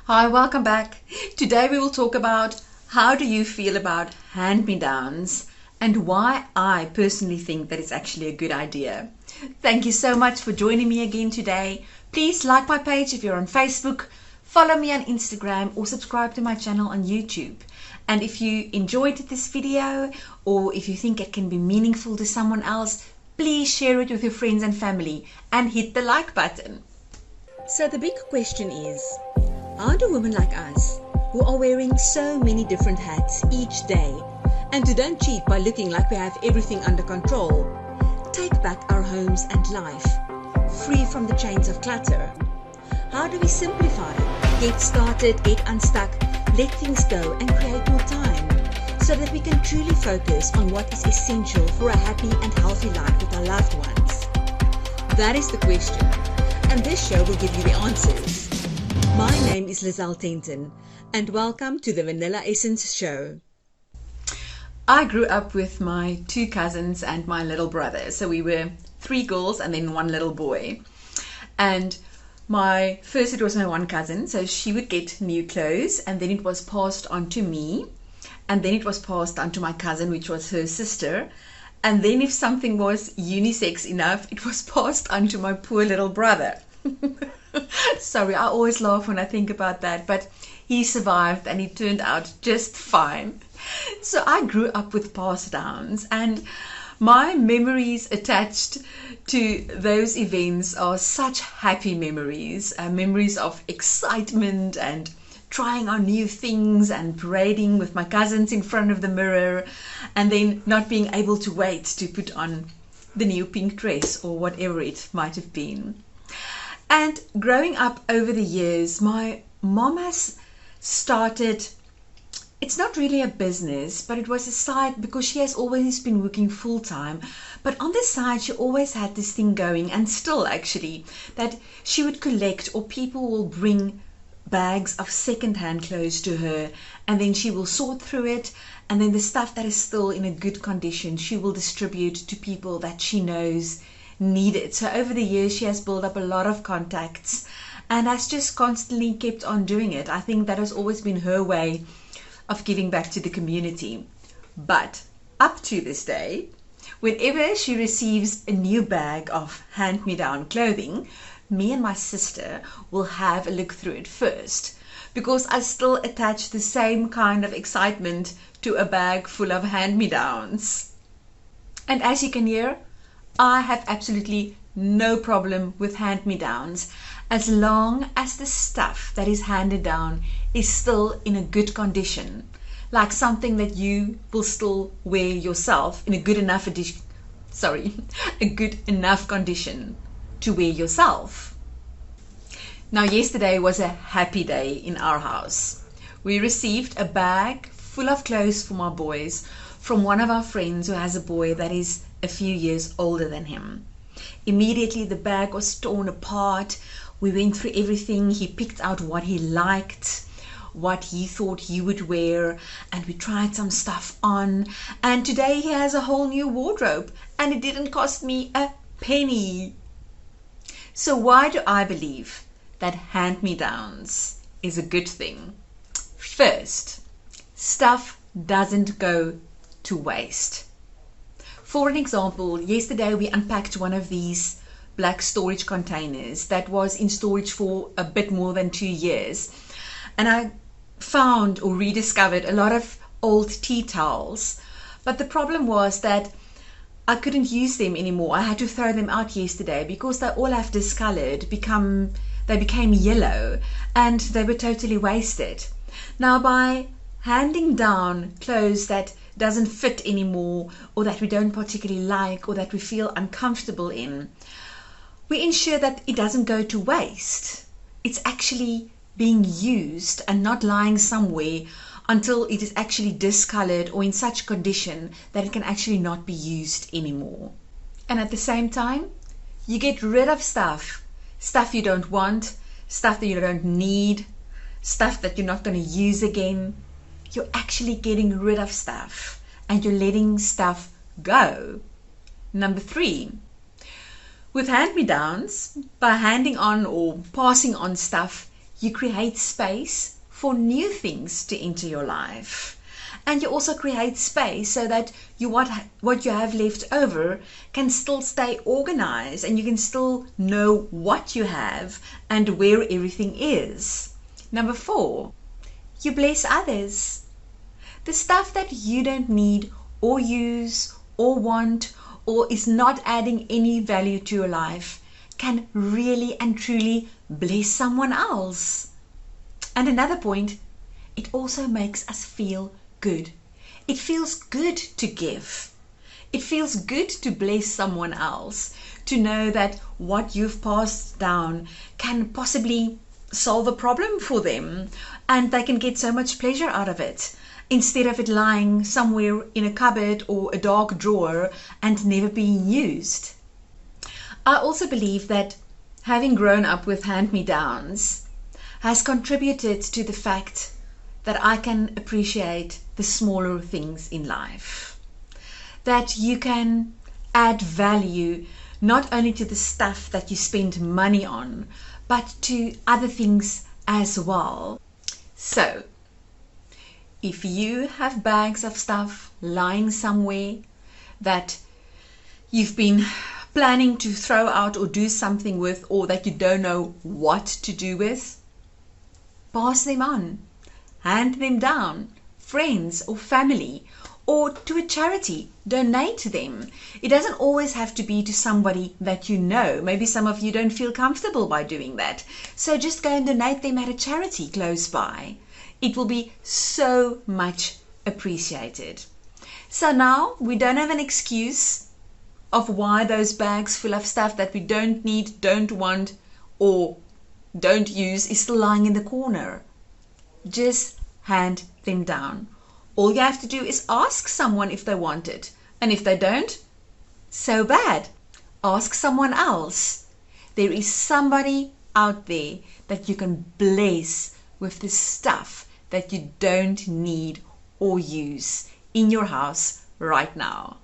Hi, welcome back. Today we will talk about how do you feel about hand-me-downs and why I personally think that it's actually a good idea. Thank you so much for joining me again today. Please like my page if you're on Facebook, follow me on Instagram or subscribe to my channel on YouTube. And if you enjoyed this video or if you think it can be meaningful to someone else, please share it with your friends and family and hit the like button. So the big question is, how do women like us, who are wearing so many different hats each day and who don't cheat by looking like we have everything under control, take back our homes and life, free from the chains of clutter? How do we simplify, get started, get unstuck, let things go and create more time so that we can truly focus on what is essential for a happy and healthy life with our loved ones? That is the question, and this show will give you the answers. My name is Lizelle Tenton, and welcome to the Vanilla Essence Show. I grew up with my two cousins and my little brother. So we were three girls and then one little boy. And it was my one cousin, so she would get new clothes and then it was passed on to me. And then it was passed on to my cousin, which was her sister. And then if something was unisex enough, it was passed on to my poor little brother. Sorry, I always laugh when I think about that, but he survived and he turned out just fine. So I grew up with pass downs, and my memories attached to those events are such happy memories, memories of excitement and trying on new things and parading with my cousins in front of the mirror and then not being able to wait to put on the new pink dress or whatever it might have been. And growing up over the years, my mom has started, it's not really a business, but it was a side because she has always been working full time. But on the side, she always had this thing going, and still actually, that she would collect, or people will bring bags of second-hand clothes to her, and then she will sort through it, and then the stuff that is still in a good condition, she will distribute to people that she knows need it. So over the years she has built up a lot of contacts and has just constantly kept on doing it. I think that has always been her way of giving back to the community. But up to this day, whenever she receives a new bag of hand-me-down clothing, me and my sister will have a look through it first, because I still attach the same kind of excitement to a bag full of hand-me-downs. And as you can hear, I have absolutely no problem with hand-me-downs as long as the stuff that is handed down is still in a good condition, like something that you will still wear yourself in a good enough condition to wear yourself. Now, yesterday was a happy day in our house. We received a bag full of clothes for my boys from one of our friends who has a boy that is a few years older than him. Immediately the bag was torn apart. We went through everything. He picked out what he liked, what he thought he would wear, and we tried some stuff on. And today he has a whole new wardrobe, and it didn't cost me a penny. So why do I believe that hand-me-downs is a good thing? First, stuff doesn't go to waste. For an example, yesterday we unpacked one of these black storage containers that was in storage for a bit more than 2 years. And I found or rediscovered a lot of old tea towels. But the problem was that I couldn't use them anymore. I had to throw them out yesterday because they all have discolored, they became yellow, and they were totally wasted. Now, by handing down clothes that doesn't fit anymore, or that we don't particularly like, or that we feel uncomfortable in, we ensure that it doesn't go to waste. It's actually being used and not lying somewhere until it is actually discolored or in such condition that it can actually not be used anymore. And at the same time, you get rid of stuff you don't want, stuff that you don't need, stuff that you're not going to use again. You're actually getting rid of stuff and you're letting stuff go. Number 3, with hand-me-downs, by handing on or passing on stuff, you create space for new things to enter your life. And you also create space so that what you have left over can still stay organized, and you can still know what you have and where everything is. Number 4, you bless others. The stuff that you don't need or use or want or is not adding any value to your life can really and truly bless someone else. And another point, it also makes us feel good. It feels good to give. It feels good to bless someone else, to know that what you've passed down can possibly solve a problem for them, and they can get so much pleasure out of it, instead of it lying somewhere in a cupboard or a dark drawer and never being used. I also believe that having grown up with hand-me-downs has contributed to the fact that I can appreciate the smaller things in life. That you can add value not only to the stuff that you spend money on, but to other things as well. So, if you have bags of stuff lying somewhere that you've been planning to throw out or do something with, or that you don't know what to do with, pass them on. Hand them down, friends or family, or to a charity. Donate them. It doesn't always have to be to somebody that you know. Maybe some of you don't feel comfortable by doing that. So just go and donate them at a charity close by. It will be so much appreciated. So now we don't have an excuse of why those bags full of stuff that we don't need, don't want, or don't use is still lying in the corner. Just hand them down. All you have to do is ask someone if they want it. And if they don't, so bad. Ask someone else. There is somebody out there that you can bless with the stuff that you don't need or use in your house right now.